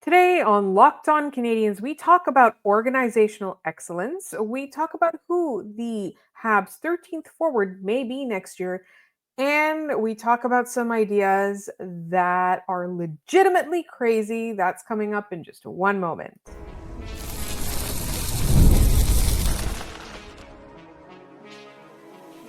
Today on Locked On Canadiens, we talk about organizational excellence. We talk about who the Habs' 13th forward may be next year. And we talk about some ideas that are legitimately crazy. That's coming up in just one moment.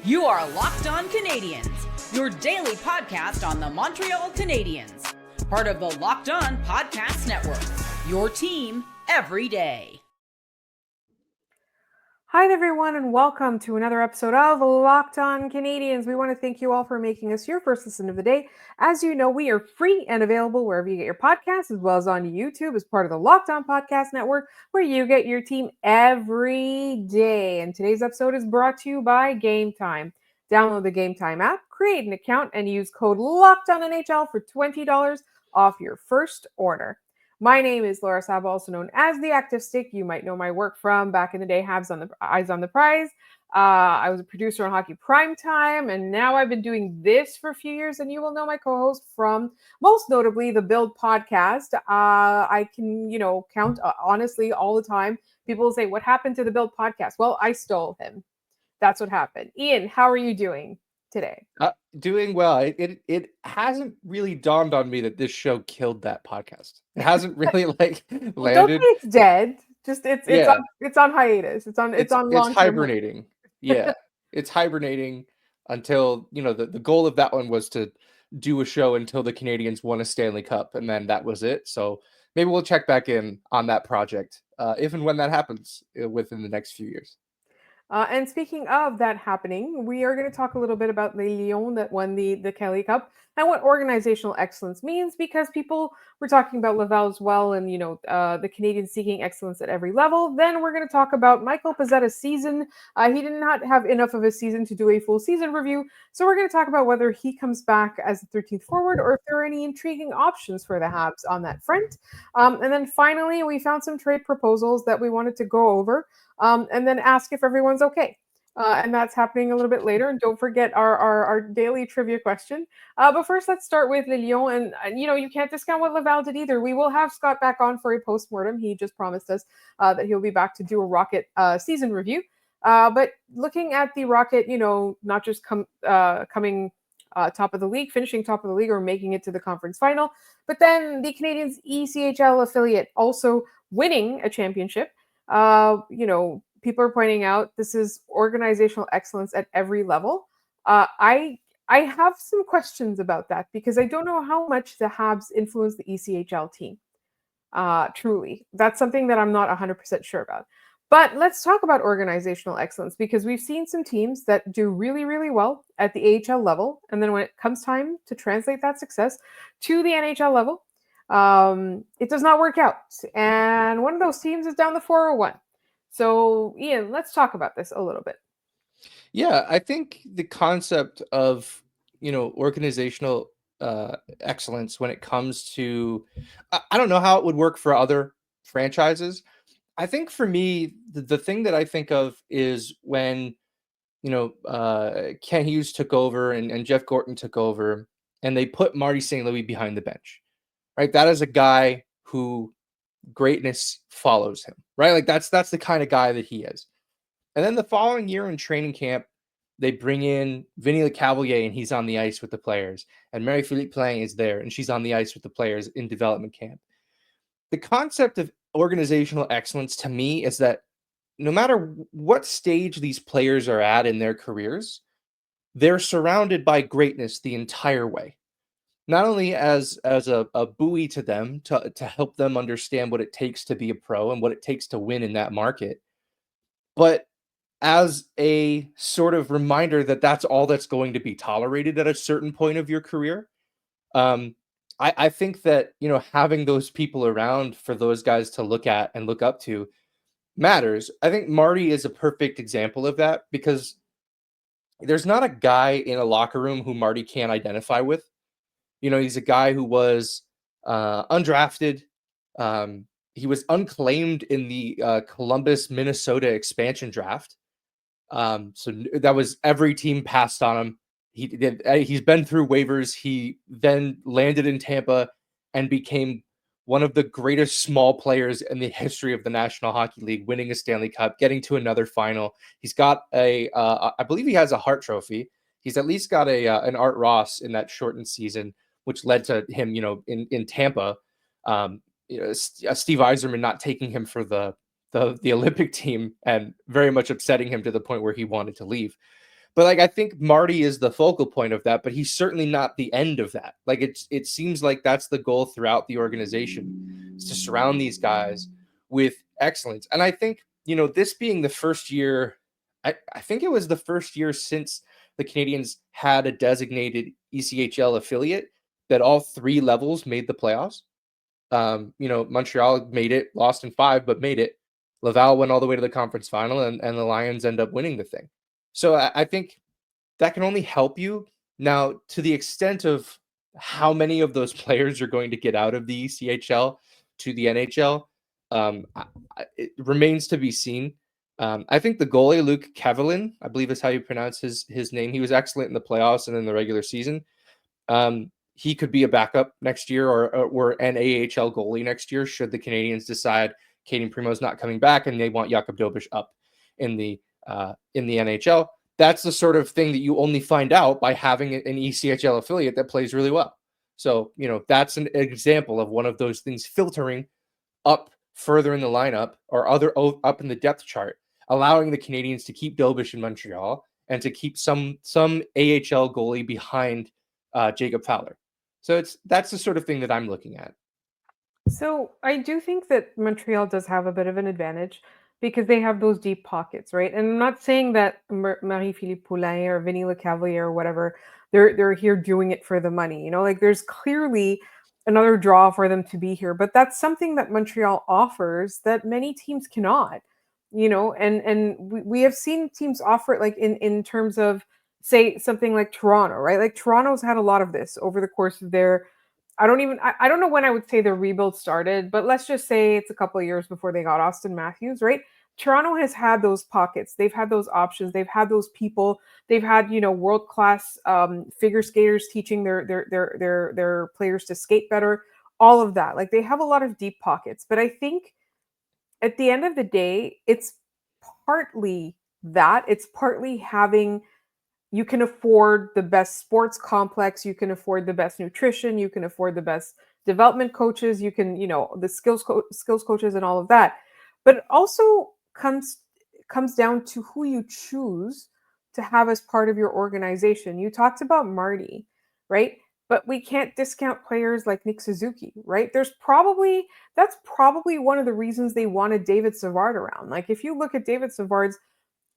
You are Locked On Canadiens, your daily podcast on the Montreal Canadiens. Part of the Locked On Podcast Network, your team every day. Hi, everyone, and welcome to another episode of Locked On Canadiens. We want to thank you all for making us your first listen of the day. As you know, we are free and available wherever you get your podcasts, as well as on YouTube as part of the Locked On Podcast Network, where you get your team every day. And today's episode is brought to you by Game Time. Download the Game Time app, create an account, and use code LOCKEDONNHL for $20 off your first order. My name is Laura Saba, also known as the Active Stick. You might know my work from back in the day, Habs on the Eyes on the Prize. I was a producer on Hockey Primetime, and now I've been doing this for a few years, and you will know my co-host from, most notably, the Build podcast. I can, count honestly all the time. People will say, what happened to the Build podcast? Well, I stole him. That's what happened. Ian, how are you doing today? Doing well. It hasn't really dawned on me that this show killed that podcast. It hasn't really landed. Don't say it's dead. Just it's on hiatus. It's on long-term hibernating. Yeah. It's hibernating until, the goal of that one was to do a show until the Canadiens won a Stanley Cup, and then that was it. So maybe we'll check back in on that project if and when that happens within the next few years. And speaking of that happening, we are going to talk a little bit about the Lions that won the Kelly Cup and what organizational excellence means, because people were talking about Laval as well, and the Canadiens seeking excellence at every level. Then we're going to talk about Michael Pezzetta's season. He did not have enough of a season to do a full season review, so we're going to talk about whether he comes back as the 13th forward or if there are any intriguing options for the Habs on that front. And then finally, we found some trade proposals that we wanted to go over. And then ask if everyone's okay. And that's happening a little bit later. And don't forget our daily trivia question. But first, let's start with Le Lions. And you can't discount what Laval did either. We will have Scott back on for a postmortem. He just promised us that he'll be back to do a Rocket season review. But looking at the Rocket, not just coming top of the league, finishing top of the league, or making it to the conference final, but then the Canadiens ECHL affiliate also winning a championship. People are pointing out this is organizational excellence at every level. I have some questions about that because I don't know how much the Habs influence the ECHL team. Truly, that's something that I'm not 100% sure about. But let's talk about organizational excellence, because we've seen some teams that do really, really well at the AHL level, and then when it comes time to translate that success to the NHL level, it does not work out. And one of those teams is down the 401. So, Ian, let's talk about this a little bit. Yeah, I think the concept of, organizational excellence when it comes to, I don't know how it would work for other franchises. I think for me, the thing that I think of is when, Ken Hughes took over and Jeff Gorton took over, and they put Marty St. Louis behind the bench. Right, that is a guy who greatness follows him, right? Like that's the kind of guy that he is. And then the following year in training camp, they bring in Vinny Lecavalier, and he's on the ice with the players. And Marie-Philippe Plain is there, and she's on the ice with the players in development camp. The concept of organizational excellence to me is that no matter what stage these players are at in their careers, they're surrounded by greatness the entire way. Not only as a buoy to them to help them understand what it takes to be a pro and what it takes to win in that market, but as a sort of reminder that that's all that's going to be tolerated at a certain point of your career. I think that, having those people around for those guys to look at and look up to matters. I think Marty is a perfect example of that, because there's not a guy in a locker room who Marty can't identify with. He's a guy who was undrafted. He was unclaimed in the Columbus, Minnesota expansion draft. So that was every team passed on him. He's been through waivers. He then landed in Tampa and became one of the greatest small players in the history of the National Hockey League, winning a Stanley Cup, getting to another final. He's got I believe he has a Hart Trophy. He's at least got an Art Ross in that shortened season, which led to him, in Tampa, Steve Yzerman not taking him for the Olympic team and very much upsetting him to the point where he wanted to leave. But like, I think Marty is the focal point of that, but he's certainly not the end of that. Like, it seems like that's the goal throughout the organization, is to surround these guys with excellence. And I think, this being the first year, I think it was the first year since the Canadiens had a designated ECHL affiliate that all three levels made the playoffs. Montreal made it, lost in 5, but made it. Laval went all the way to the conference final, and the Lions end up winning the thing. So I think that can only help you. Now, to the extent of how many of those players are going to get out of the ECHL to the NHL, it remains to be seen. I think the goalie, Luke Kevelin, I believe is how you pronounce his name. He was excellent in the playoffs and in the regular season. He could be a backup next year or an AHL goalie next year should the Canadiens decide Kaden Primo's not coming back and they want Jakub Dobeš up in the NHL. That's the sort of thing that you only find out by having an ECHL affiliate that plays really well. So, that's an example of one of those things filtering up further in the lineup or up in the depth chart, allowing the Canadiens to keep Dobeš in Montreal and to keep some AHL goalie behind Jacob Fowler. So that's the sort of thing that I'm looking at. So I do think that Montreal does have a bit of an advantage because they have those deep pockets, right? And I'm not saying that Marie-Philippe Poulin or Vinny Lecavalier or whatever, they're here doing it for the money. Like there's clearly another draw for them to be here, but that's something that Montreal offers that many teams cannot. And we have seen teams offer it, like in terms of, say, something like Toronto, right? Like Toronto's had a lot of this over the course of their, I don't know when I would say the rebuild started, but let's just say it's a couple of years before they got Austin Matthews, right? Toronto has had those pockets. They've had those options. They've had those people. They've had, world-class figure skaters teaching their players to skate better, all of that. Like they have a lot of deep pockets, but I think at the end of the day, it's partly that. It's partly having, you can afford the best sports complex, you can afford the best nutrition, you can afford the best development coaches, you can, the skills coaches and all of that. But it also comes down to who you choose to have as part of your organization. You talked about Marty, right? But we can't discount players like Nick Suzuki, right? That's probably one of the reasons they wanted David Savard around. Like if you look at David Savard's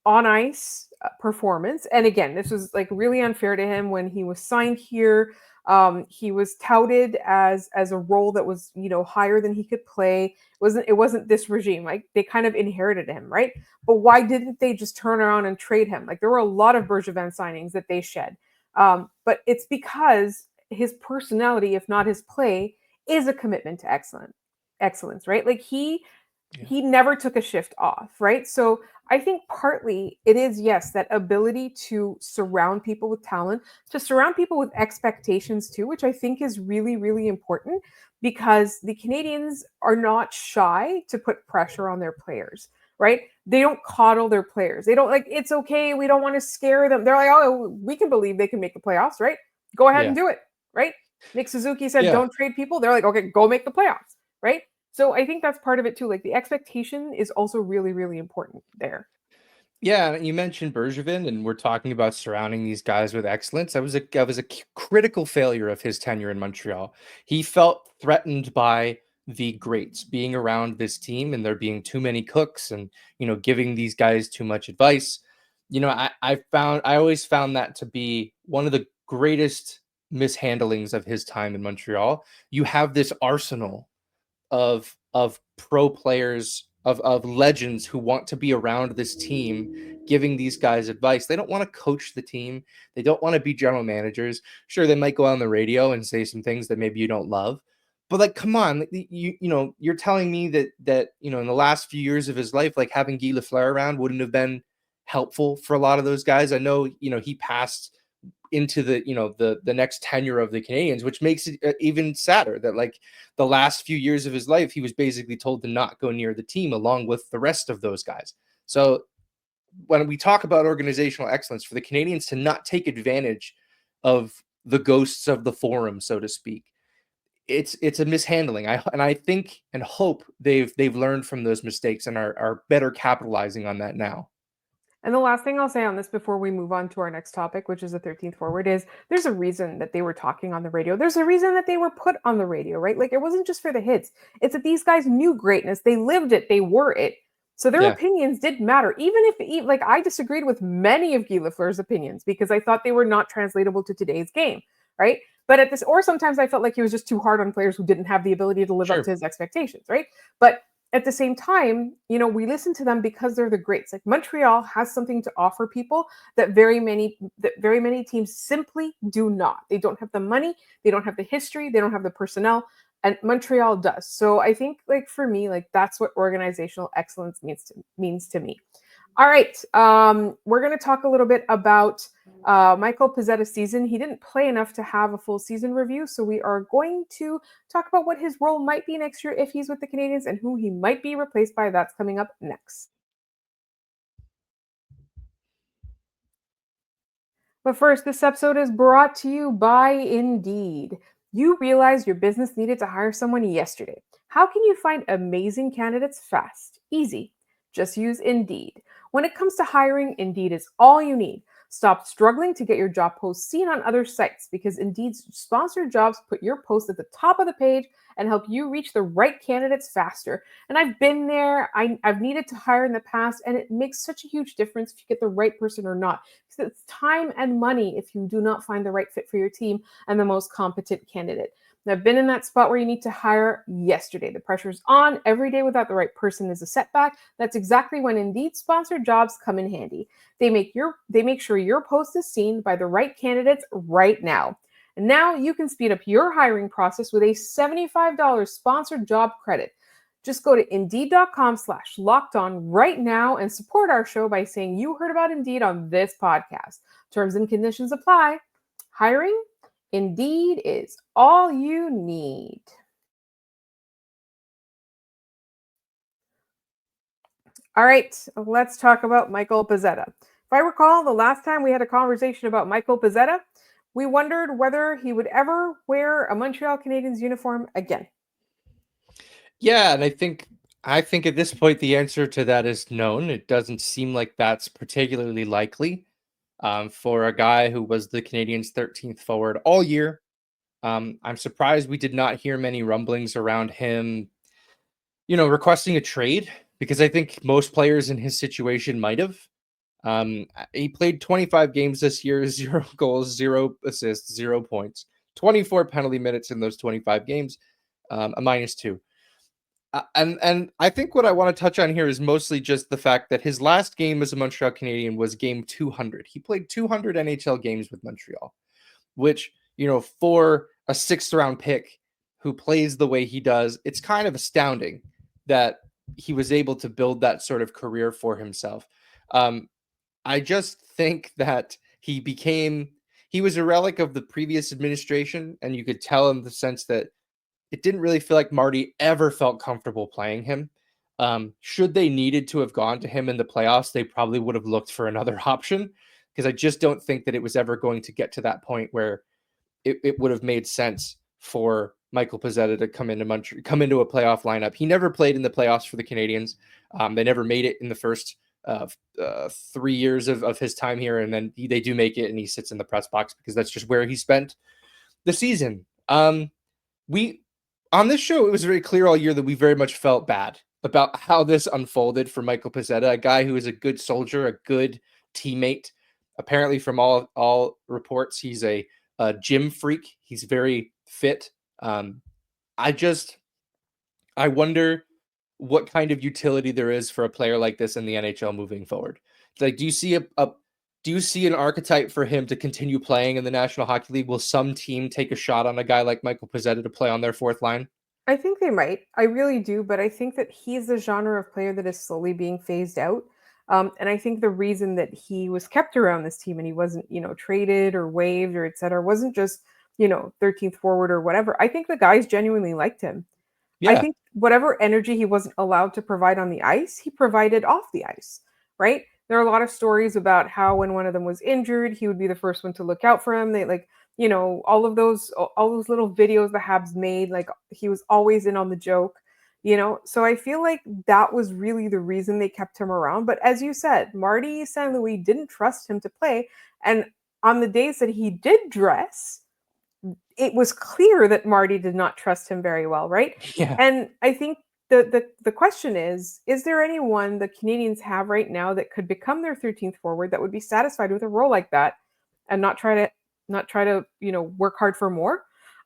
on ice performance, and again, this was like really unfair to him when he was signed here. He was touted as a role that was, higher than he could play. It wasn't this regime. Like they kind of inherited him, right? But why didn't they just turn around and trade him? Like there were a lot of Bergevin signings that they shed. But it's because his personality, if not his play, is a commitment to excellence, right? Like he never took a shift off, right? So I think partly it is, yes, that ability to surround people with talent, to surround people with expectations too, which I think is really, really important because the Canadiens are not shy to put pressure on their players, right? They don't coddle their players. They don't like, it's okay, we don't want to scare them. They're like, oh, we can believe they can make the playoffs, right? Go ahead and do it, right? Nick Suzuki said, don't trade people. They're like, okay, go make the playoffs, right? So I think that's part of it too. Like the expectation is also really, really important there. Yeah, you mentioned Bergevin, and we're talking about surrounding these guys with excellence. That was a critical failure of his tenure in Montreal. He felt threatened by the greats being around this team, and there being too many cooks, and giving these guys too much advice. I always found that to be one of the greatest mishandlings of his time in Montreal. You have this arsenal of pro players, of legends who want to be around this team, giving these guys advice. They don't want to coach the team. They don't want to be general managers. Sure, they might go on the radio and say some things that maybe you don't love, but like, come on, you're telling me that in the last few years of his life, like having Guy Lafleur around wouldn't have been helpful for a lot of those guys. I know, he passed into the next tenure of the Canadiens, which makes it even sadder that like the last few years of his life, he was basically told to not go near the team along with the rest of those guys. So when we talk about organizational excellence, for the Canadiens to not take advantage of the ghosts of the forum, so to speak, it's a mishandling. I think and hope they've learned from those mistakes and are better capitalizing on that now. And the last thing I'll say on this before we move on to our next topic, which is the 13th forward, is there's a reason that they were talking on the radio. There's a reason that they were put on the radio, right? Like, it wasn't just for the hits. It's that these guys knew greatness. They lived it. They were it. So their opinions did matter. Even if, like, I disagreed with many of Guy Lafleur's opinions because I thought they were not translatable to today's game, right? But at this, or sometimes I felt like he was just too hard on players who didn't have the ability to live up to his expectations, right? But at the same time, we listen to them because they're the greats. Like, Montreal has something to offer people that very many teams simply do not. They don't have the money, they don't have the history, they don't have the personnel, and Montreal does. So I think, like, for me, like, that's what organizational excellence means to me. All right, we're going to talk a little bit about Michael Pezzetta's season. He didn't play enough to have a full season review, so we are going to talk about what his role might be next year if he's with the Canadiens and who he might be replaced by. That's coming up next. But first, this episode is brought to you by Indeed. You realized your business needed to hire someone yesterday. How can you find amazing candidates fast? Easy. Just use Indeed. When it comes to hiring, Indeed is all you need. Stop struggling to get your job post seen on other sites because Indeed's sponsored jobs put your post at the top of the page and help you reach the right candidates faster. And I've been there. I've needed to hire in the past, and it makes such a huge difference if you get the right person or not. Because it's time and money if you do not find the right fit for your team and the most competent candidate. And I've been in that spot where you need to hire yesterday. The pressure's on. Every day without the right person is a setback. That's exactly when Indeed sponsored jobs come in handy. They make sure your post is seen by the right candidates right now. And now you can speed up your hiring process with a $75 sponsored job credit. Just go to Indeed.com/lockedon right now and support our show by saying you heard about Indeed on this podcast. Terms and conditions apply. Hiring? Indeed is all you need. All right, let's talk about Michael Pezzetta. If I recall, the last time we had a conversation about Michael Pezzetta, we wondered whether he would ever wear a Montreal Canadiens uniform again. Yeah, and I think at this point the answer to that is known. It doesn't seem like that's particularly likely for a guy who was the Canadiens' 13th forward all year. I'm surprised we did not hear many rumblings around him, requesting a trade, because I think most players in his situation might have. He played 25 games this year, 0 goals, 0 assists, 0 points, 24 penalty minutes in those 25 games, a -2. And I think what I want to touch on here is mostly just the fact that his last game as a Montreal Canadien was game 200. He played 200 NHL games with Montreal, which, for a 6th round pick who plays the way he does, it's kind of astounding that he was able to build that sort of career for himself. I just think that he was a relic of the previous administration, and you could tell in the sense that it didn't really feel like Marty ever felt comfortable playing him. Should they needed to have gone to him in the playoffs, they probably would have looked for another option, because I just don't think that it was ever going to get to that point where it would have made sense for Michael Pezzetta to come into a playoff lineup. He never played in the playoffs for the Canadiens. They never made it in the first 3 years of his time here, and then they do make it, and he sits in the press box because that's just where he spent the season. On this show, it was very clear all year that we very much felt bad about how this unfolded for Michael Pezzetta, a guy who is a good soldier, a good teammate. Apparently, from all reports, he's a gym freak. He's very fit. I wonder what kind of utility there is for a player like this in the NHL moving forward. Like, do you see an archetype for him to continue playing in the National Hockey League? Will some team take a shot on a guy like Michael Pezzetta to play on their 4th line? I think they might. I really do, but I think that he's the genre of player that is slowly being phased out. And I think the reason that he was kept around this team and he wasn't, traded or waived or et cetera, wasn't just, 13th forward or whatever. I think the guys genuinely liked him. I Yeah. think whatever energy he wasn't allowed to provide on the ice, he provided off the ice, right? There are a lot of stories about how when one of them was injured, he would be the first one to look out for him. They like, all those little videos the Habs made, like he was always in on the joke, So I feel like that was really the reason they kept him around. But as you said, Marty St. Louis didn't trust him to play. And on the days that he did dress, it was clear that Marty did not trust him very well, right? Yeah. And I think the question is there anyone the Canadians have right now that could become their 13th forward that would be satisfied with a role like that and not try to work hard for more?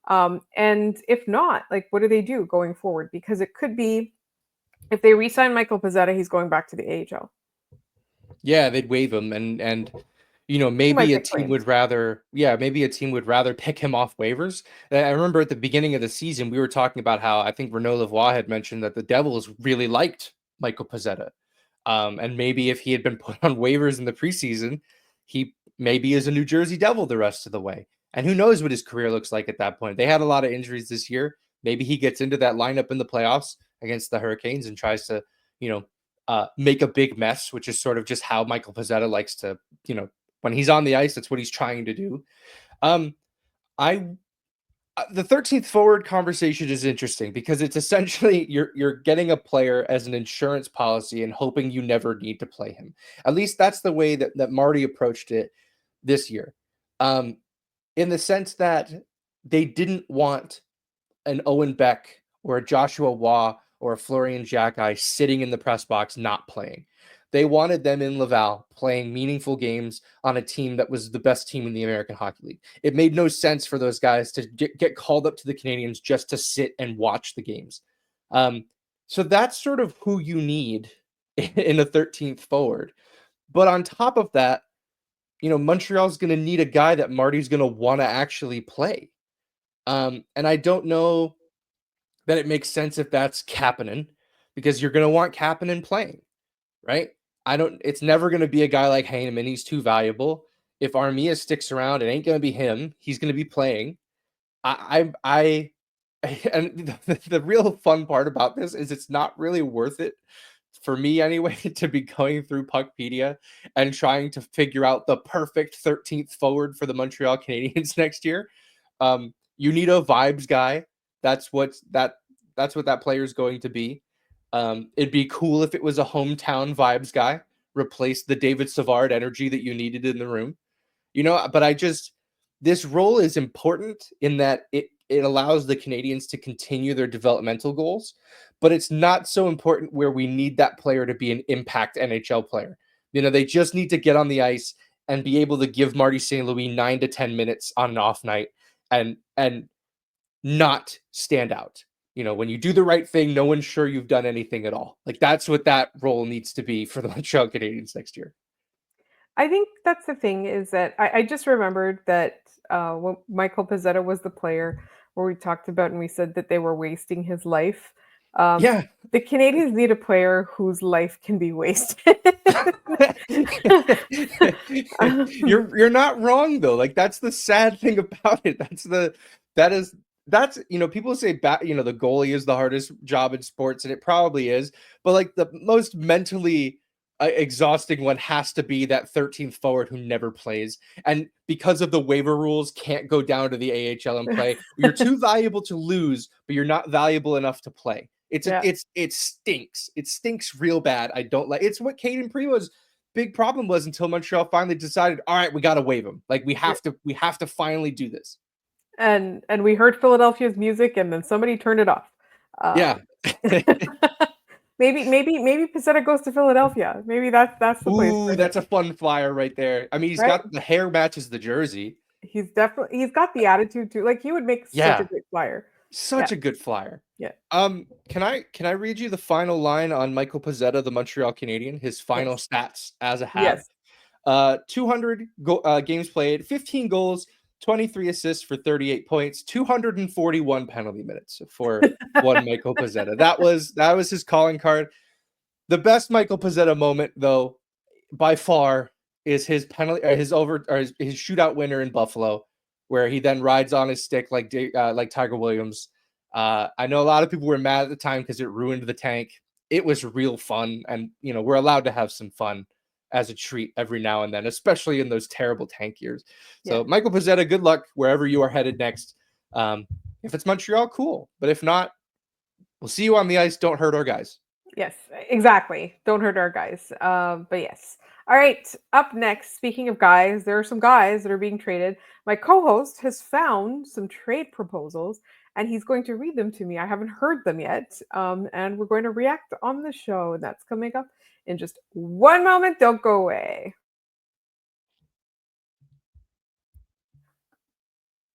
And if not, like what do they do going forward? Because it could be if they re-sign Michael Pezzetta, he's going back to the AHL. Yeah, they'd waive him, and He might maybe a get team claimed. would rather, pick him off waivers. I remember at the beginning of the season, we were talking about how I think Renaud Lavoie had mentioned that the Devils really liked Michael Pezzetta. And maybe if he had been put on waivers in the preseason, he maybe is a New Jersey Devil the rest of the way. And who knows what his career looks like at that point. They had a lot of injuries this year. Maybe he gets into that lineup in the playoffs against the Hurricanes and tries to, you know, make a big mess, which is sort of just how Michael Pezzetta likes to, when he's on the ice, that's what he's trying to do. Um, I The 13th forward conversation is interesting because it's essentially you're getting a player as an insurance policy and hoping you never need to play him. At least that's the way that Marty approached it this year. In the sense that they didn't want an Owen Beck or a Joshua Waugh or a Florian Jacki sitting in the press box not playing. They wanted them in Laval playing meaningful games on a team that was the best team in the American Hockey League. It made no sense for those guys to get called up to the Canadiens just to sit and watch the games. So that's sort of who you need in a 13th forward. But on top of that, Montreal's going to need a guy that Marty's going to want to actually play. And I don't know that it makes sense if that's Kapanen, because you're going to want Kapanen playing, right? It's never going to be a guy like Heineman. He's too valuable. If Armia sticks around, it ain't going to be him. He's going to be playing. I and the real fun part about this is it's not really worth it for me anyway to be going through Puckpedia and trying to figure out the perfect 13th forward for the Montreal Canadiens next year. You need a vibes guy. That's what that player is going to be. It'd be cool if it was a hometown vibes guy, replace the David Savard energy that you needed in the room. But this role is important in that it allows the Canadiens to continue their developmental goals, but it's not so important where we need that player to be an impact NHL player. They just need to get on the ice and be able to give Marty St. Louis 9 to 10 minutes on an off night and not stand out. When you do the right thing, no one's sure you've done anything at all. Like that's what that role needs to be for the Montreal Canadiens next year. I think that's the thing is that I just remembered that when Michael Pezzetta was the player where we talked about and we said that they were wasting his life. Yeah. The Canadians need a player whose life can be wasted. You're not wrong though. Like that's the sad thing about it. That's people say the goalie is the hardest job in sports, and it probably is, but like the most mentally exhausting one has to be that 13th forward who never plays, and because of the waiver rules can't go down to the AHL and play. You're too valuable to lose, but you're not valuable enough to play. It stinks. It stinks real bad. I don't like. It's what Caden Primo's big problem was until Montreal finally decided, all right, we got to waive him. Like we have to finally do this. And we heard Philadelphia's music, and then somebody turned it off. Yeah. maybe Pezzetta goes to Philadelphia. Maybe that's the place. Ooh, that's a fun flyer right there. I mean, he's got the hair matches the jersey. He's got the attitude too. Like he would make such a great flyer. Such a good flyer. Yeah. Can I read you the final line on Michael Pezzetta, the Montreal Canadien, his final stats as a Hab? Yes. 200 games played, 15 goals, 23 assists for 38 points, 241 penalty minutes for one Michael Pezzetta. That was his calling card. The best Michael Pezzetta moment, though, by far is his penalty, his shootout winner in Buffalo, where he then rides on his stick like Tiger Williams. I know a lot of people were mad at the time because it ruined the tank. It was real fun, and we're allowed to have some fun as a treat every now and then, especially in those terrible tank years. So, Michael Pezzetta, good luck wherever you are headed next. If it's Montreal, cool. But if not, we'll see you on the ice. Don't hurt our guys. Yes, exactly. Don't hurt our guys. But yes. All right. Up next, speaking of guys, there are some guys that are being traded. My co-host has found some trade proposals, and he's going to read them to me. I haven't heard them yet, and we're going to react on the show. That's coming up in just one moment. Don't go away.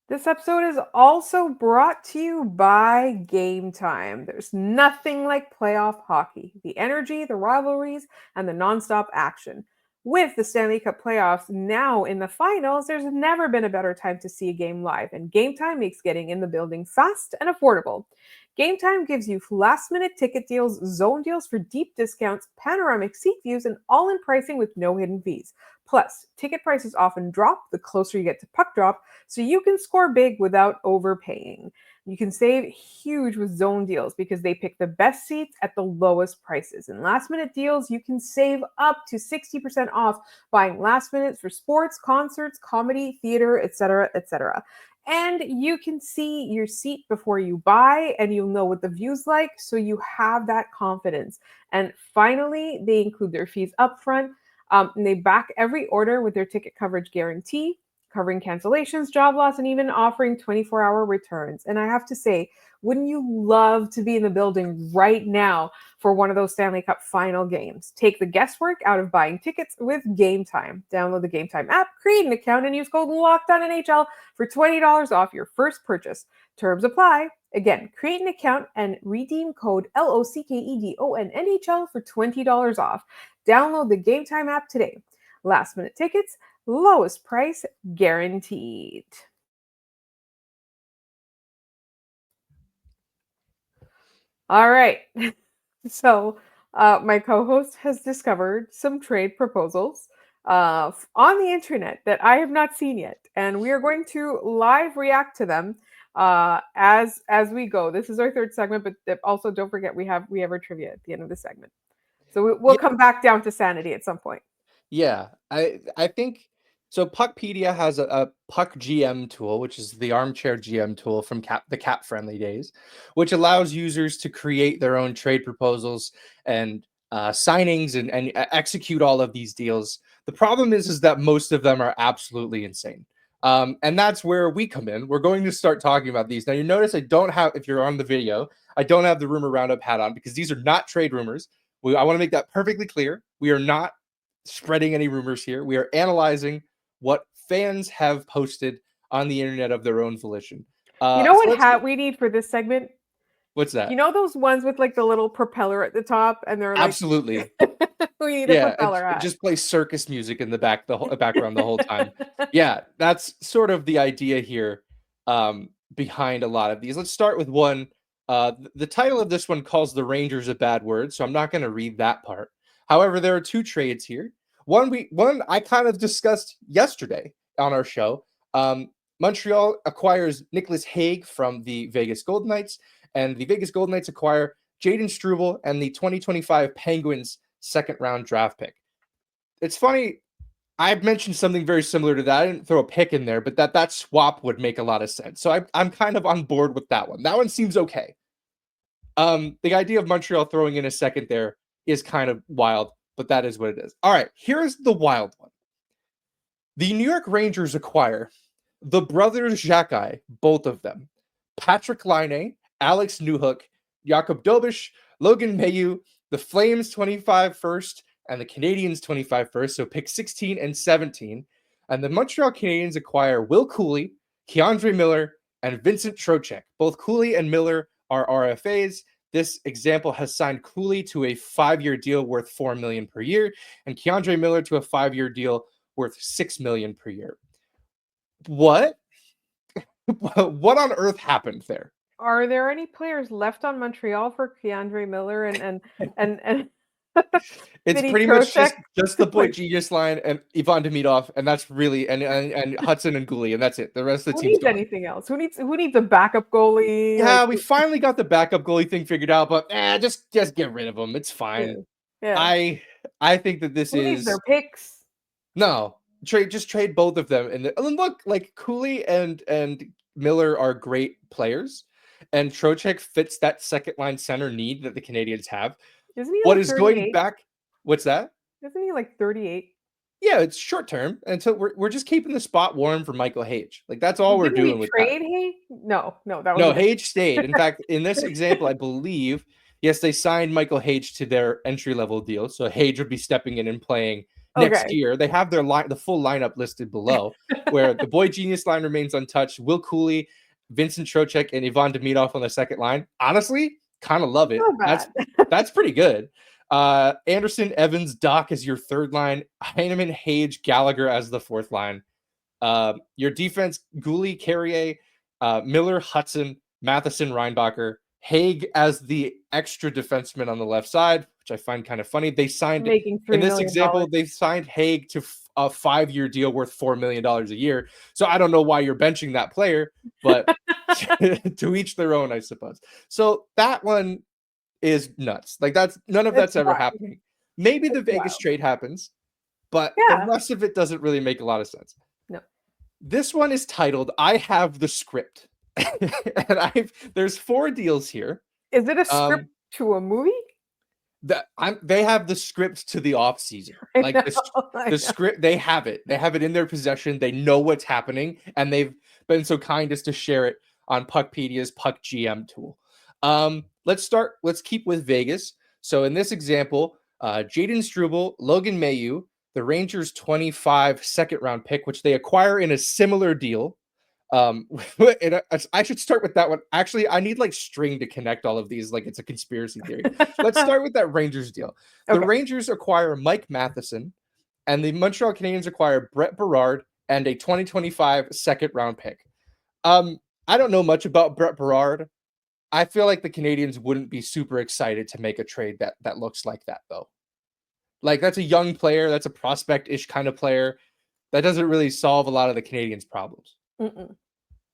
This episode is also brought to you by Game Time. There's nothing like playoff hockey. The energy, the rivalries, and the nonstop action. With the Stanley Cup playoffs now in the finals, there's never been a better time to see a game live, and Game Time makes getting in the building fast and affordable. Game Time gives you last-minute ticket deals, zone deals for deep discounts, panoramic seat views, and all-in pricing with no hidden fees. Plus, ticket prices often drop the closer you get to puck drop, so you can score big without overpaying. You can save huge with zone deals because they pick the best seats at the lowest prices. In last-minute deals, you can save up to 60% off buying last minutes for sports, concerts, comedy, theater, etc., etc. And you can see your seat before you buy, and you'll know what the view's like, so you have that confidence. And finally, they include their fees upfront. And they back every order with their ticket coverage guarantee, covering cancellations, job loss, and even offering 24-hour returns. And I have to say, wouldn't you love to be in the building right now for one of those Stanley Cup final games? Take the guesswork out of buying tickets with Game Time. Download the Game Time app, create an account, and use code LOCKEDONNHL for $20 off your first purchase. Terms apply. Again, create an account and redeem code LOCKEDONNHL for $20 off. Download the Game Time app today. Last minute tickets, lowest price guaranteed. All right. So my co-host has discovered some trade proposals on the internet that I have not seen yet, and we are going to live react to them as we go. This is our third segment, but also don't forget we have our trivia at the end of the segment. So we'll come back down to sanity at some point. Yeah, I think so. Puckpedia has a Puck GM tool, which is the armchair GM tool from the Cap Friendly days, which allows users to create their own trade proposals and signings and execute all of these deals. The problem is that most of them are absolutely insane. And that's where we come in. We're going to start talking about these. Now, you notice I don't have, if you're on the video, I don't have the rumor roundup hat on because these are not trade rumors. I want to make that perfectly clear. We are not spreading any rumors here. We are analyzing what fans have posted on the internet of their own volition. You know what hat we need for this segment? What's that? You know those ones with like the little propeller at the top, and they're like absolutely. We need a propeller hat. Just play circus music in the background the whole time. Yeah, that's sort of the idea here behind a lot of these. Let's start with one. The title of this one calls the Rangers a bad word, so I'm not going to read that part. However, there are two trades here. One I kind of discussed yesterday on our show. Montreal acquires Nicholas Hague from the Vegas Golden Knights, and the Vegas Golden Knights acquire Jaden Struble and the 2025 Penguins second-round draft pick. It's funny, I've mentioned something very similar to that. I didn't throw a pick in there, but that swap would make a lot of sense. So I'm kind of on board with that one. That one seems okay. The idea of Montreal throwing in a second there is kind of wild, but that is what it is. All right, here's the wild one. The New York Rangers acquire the brothers Xhekaj, both of them, Patrick Laine, Alex Newhook, Jakob Dobish, Logan Mailloux, the Flames 25 first, and the Canadiens 25 first, so pick 16 and 17. And the Montreal Canadiens acquire Will Cooley, Keandre Miller, and Vincent Trocheck. Both Cooley and Miller are RFAs. This example has signed Cooley to a 5-year deal worth $4 million per year, and Keandre Miller to a 5-year deal worth $6 million per year. What? What on earth happened there? Are there any players left on Montreal for Keandre Miller and It's Vinny pretty much Trocheck. just the boy Like, genius line and Ivan Demidov, and that's really and Hudson and Gooley, and that's it. The rest of the who team's needs gone. anything else? Who needs a backup goalie? Yeah, Like, we finally got the backup goalie thing figured out, but just get rid of him. It's yeah, fine. yeah. I think that this Who needs their is picks? no trade both of them. And then look, like Cooley and Miller are great players, and Trocheck fits that second line center need that the Canadiens have. Isn't he What like is going 38? back? What's that? Isn't he like 38? Yeah, it's short term until we're just keeping the spot warm for Michael Hage. Like that's all we're Didn't we doing with that. trade Hay? No, that was a No, different. Hage stayed. In fact, in this example, I believe, yes, they signed Michael Hage to their entry level deal. So Hage would be stepping in and playing next Okay. year. They have the full lineup listed below, where the boy genius line remains untouched. Will Cooley, Vincent Trocheck, and Ivan Demidov on the second line. Honestly, kind of love it. Not bad. That's pretty good. Anderson, Evans, Doc as your third line. Heineman, Hage, Gallagher as the fourth line. Your defense: Gooley, Carrier, Miller, Hudson, Matheson, Reinbacher, Haig as the extra defenseman on the left side, which I find kind of funny. They signed Making $3 in this million. example, they signed Haig to a 5-year deal worth $4 million a year. So I don't know why you're benching that player, but to each their own, I suppose. So that one is nuts. Like none of that's It's ever wild. happening. Maybe the It's Vegas wild. trade happens, but the Yeah. rest of it doesn't really make a lot of sense. No. This one is titled "I Have the Script," and there's 4 deals here. Is it a script to a movie? They have the script to the off season. Like the script, they have it. They have it in their possession. They know what's happening, and they've been so kind as to share it on Puckpedia's Puck GM tool. Let's keep with Vegas. So in this example, Jaden Struble, Logan Mailloux, the Rangers 25 second round pick, which they acquire in a similar deal. I should start with that one. Actually, I need like string to connect all of these, like it's a conspiracy theory. Let's start with that Rangers deal. The Rangers acquire Mike Matheson, and the Montreal Canadiens acquire Brett Berard and a 2025 second round pick. I don't know much about Brett Berard. I feel like the Canadiens wouldn't be super excited to make a trade that looks like that, though. Like, that's a young player. That's a prospect-ish kind of player. That doesn't really solve a lot of the Canadiens' problems. Mm-mm.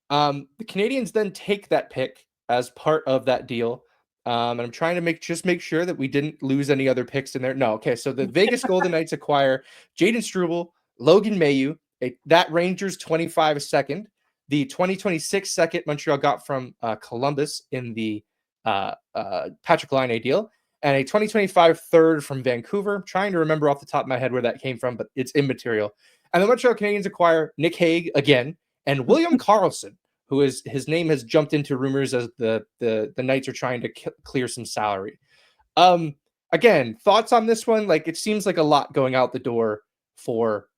The Canadiens then take that pick as part of that deal. And I'm trying to make sure that we didn't lose any other picks in there. No, okay. So the Vegas Golden Knights acquire Jaden Struble, Logan Mailloux, that Rangers 25 second, the 2026 second Montreal got from Columbus in the Patrick Laine deal, and a 2025 third from Vancouver. I'm trying to remember off the top of my head where that came from, but it's immaterial. And the Montreal Canadiens acquire Nick Hague again and William Karlsson, who is his name has jumped into rumors as the Knights are trying to clear some salary. Again, thoughts on this one? Like, it seems like a lot going out the door for,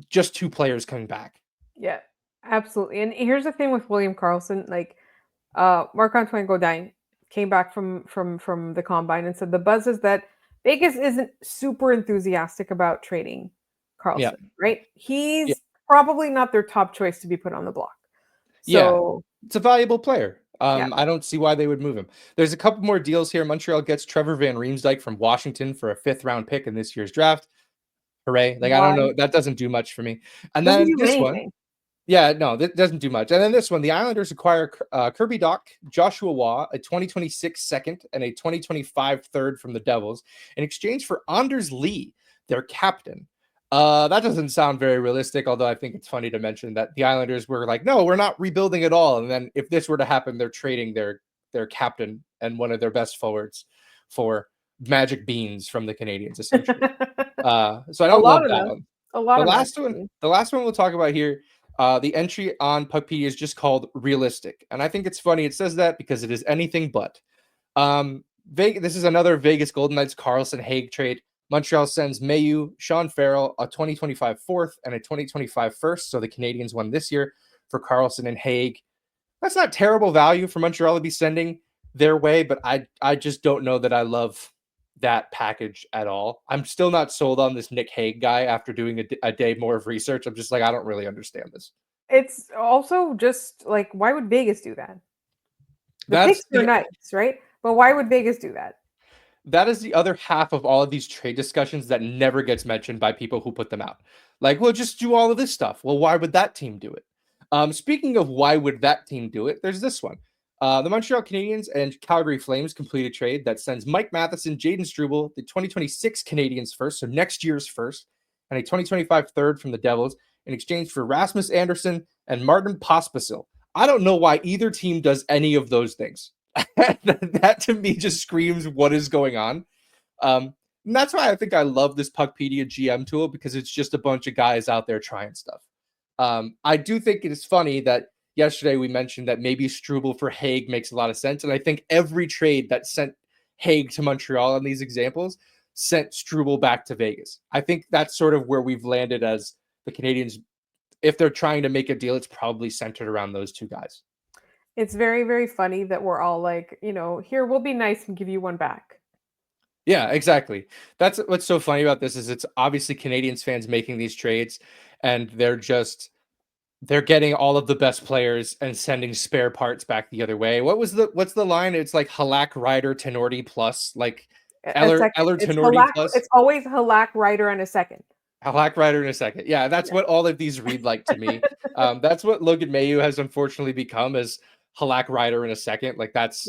just 2 players coming back. Yeah, absolutely. And here's the thing with William Karlsson, like Marc-Antoine Gaudin came back from the combine and said the buzz is that Vegas isn't super enthusiastic about trading Karlsson, right? He's probably not their top choice to be put on the block. So it's a valuable player. I don't see why they would move him. There's a couple more deals here. Montreal gets Trevor Van Riemsdyk from Washington for a 5th round pick in this year's draft. Hooray. Like, I don't know. That doesn't do much for me. And then this one. Yeah, no, that doesn't do much. And then this one, the Islanders acquire Kirby Dach, Joshua Waugh, a 2026 second and a 2025 third from the Devils in exchange for Anders Lee, their captain. That doesn't sound very realistic, although I think it's funny to mention that the Islanders were like, no, we're not rebuilding at all. And then if this were to happen, they're trading their captain and one of their best forwards for magic beans from the Canadiens, essentially. So I don't love that one. The last one we'll talk about here, the entry on Puckpedia is just called realistic. And I think it's funny it says that because it is anything but. This is another Vegas Golden Knights Karlsson Hague trade. Montreal sends Mailloux, Sean Farrell, a 2025 fourth and a 2025 first. So the Canadiens won this year for Karlsson and Hague. That's not terrible value for Montreal to be sending their way, but I just don't know that I love that package at all. I'm still not sold on this Nick Hague guy after doing a day more of research. I'm just like, I don't really understand this. It's also just like, why would Vegas do that? The picks are nice, right? But why would Vegas do that? that is the other half of all of these trade discussions that never gets mentioned by people who put them out. Like, well, just do all of this stuff. Well, why would that team do it? Speaking of why would that team do it, there's this one. The Montreal Canadiens and Calgary Flames complete a trade that sends Mike Matheson, Jaden Struble, the 2026 Canadiens first, so next year's first, and a 2025 third from the Devils in exchange for Rasmus Anderson and Martin Pospisil. I don't know why either team does any of those things. That to me just screams what is going on. And that's why I think I love this Puckpedia GM tool, because it's just a bunch of guys out there trying stuff. I do think it is funny that yesterday we mentioned that maybe Struble for Hague makes a lot of sense. And I think every trade that sent Hague to Montreal in these examples sent Struble back to Vegas. I think that's sort of where we've landed as the Canadiens. If they're trying to make a deal, it's probably centered around those two guys. It's very, very funny that we're all like, here, we'll be nice and give you one back. Yeah, exactly. That's what's so funny about this is it's obviously Canadiens fans making these trades, and they're getting all of the best players and sending spare parts back the other way. What's the line? It's like Halak, Ryder, Tenorti plus, like Eller Tenorti plus. It's always Halak, Ryder, and a second. Halak, Ryder in a second. Yeah, that's what all of these read like to me. That's what Logan Mailloux has unfortunately become, is Halak, Ryder in a second. Like that's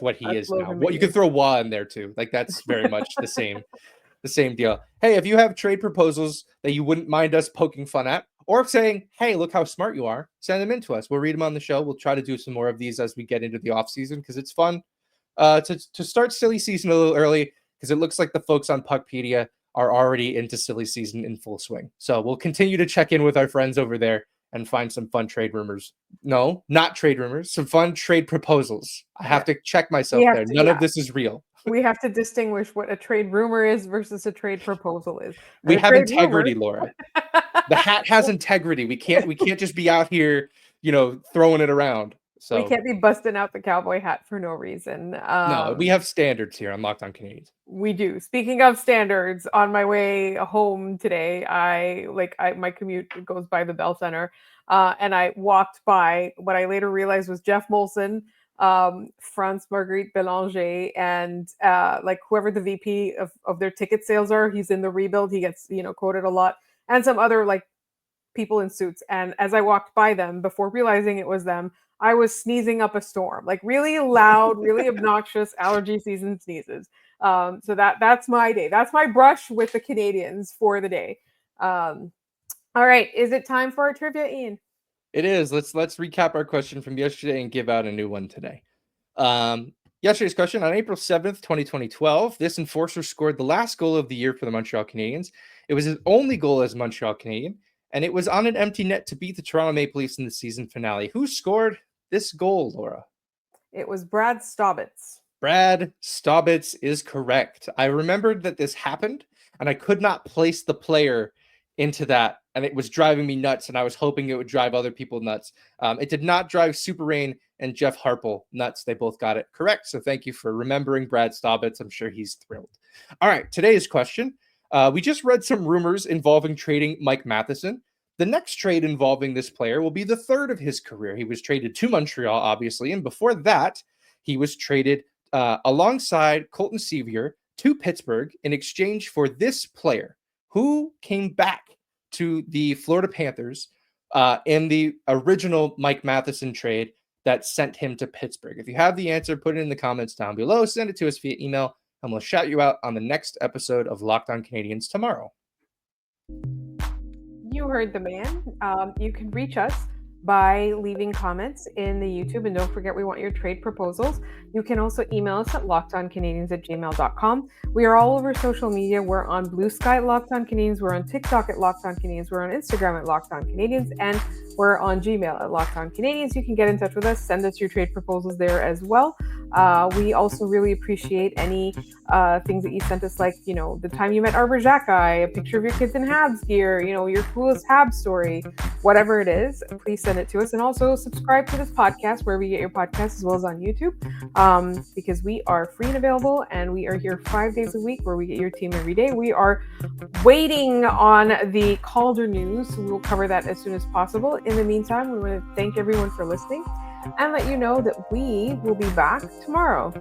what he is now. What you could throw Wah in there too. Like that's very much the same deal. Hey, if you have trade proposals that you wouldn't mind us poking fun at, or saying, hey, look how smart you are, send them in to us. We'll read them on the show. We'll try to do some more of these as we get into the off season, because it's fun to start silly season a little early, because it looks like the folks on Puckpedia are already into silly season in full swing. So we'll continue to check in with our friends over there and find some fun trade rumors. No, not trade rumors, some fun trade proposals. I have to check myself there. None of this is real. We have to distinguish what a trade rumor is versus a trade proposal is. We have integrity, Laura. The hat has integrity. We can't just be out here, throwing it around. So we can't be busting out the cowboy hat for no reason. No, we have standards here on Locked On Canadiens. We do. Speaking of standards, on my way home today, my commute goes by the Bell Center, and I walked by what I later realized was Jeff Molson, France Marguerite Belanger, and whoever the VP of their ticket sales are. He's in the rebuild. He gets quoted a lot, and some other people in suits. And as I walked by them, before realizing it was them, I was sneezing up a storm, like really loud, really obnoxious allergy season sneezes. So that's my day. That's my brush with the Canadiens for the day. All right. Is it time for our trivia, Ian? It is. Let's recap our question from yesterday and give out a new one today. Yesterday's question: on April 7th, 2012, this enforcer scored the last goal of the year for the Montreal Canadiens. It was his only goal as Montreal Canadian, and it was on an empty net to beat the Toronto Maple Leafs in the season finale. Who scored this goal, Laura? It was Brad Staubitz. Brad Staubitz is correct. I remembered that this happened, and I could not place the player into that, and it was driving me nuts, and I was hoping it would drive other people nuts. It did not drive Super Rain and Jeff Harpel nuts. They both got it correct, so thank you for remembering Brad Staubitz. I'm sure he's thrilled. All right, today's question. We just read some rumors involving trading Mike Matheson. The next trade involving this player will be the third of his career. He was traded to Montreal, obviously, and before that, he was traded alongside Colton Sevier to Pittsburgh in exchange for this player, who came back to the Florida Panthers in the original Mike Matheson trade that sent him to Pittsburgh. If you have the answer, put it in the comments down below. Send it to us via email, and we'll shout you out on the next episode of Locked On Canadiens tomorrow. You heard the man. You can reach us by leaving comments in the YouTube, and don't forget, we want your trade proposals. You can also email us at lockedoncanadiens@gmail.com. We are all over social media. We're on Blue Sky at Locked On Canadiens. We're on TikTok at Locked On Canadiens. We're on Instagram at Locked On Canadiens, and we're on Gmail at Locked On Canadiens. You can get in touch with us. Send us your trade proposals there as well. We also really appreciate any things that you sent us, like, the time you met Arbor Xhekaj, a picture of your kids in Habs gear, your coolest Habs story, whatever it is, please send it to us. And also subscribe to this podcast wherever you get your podcasts, as well as on YouTube, because we are free and available, and we are here 5 days a week where we get your team every day. We are waiting on the Calder news. We will cover that as soon as possible. In the meantime, we want to thank everyone for listening and let you know that we will be back tomorrow.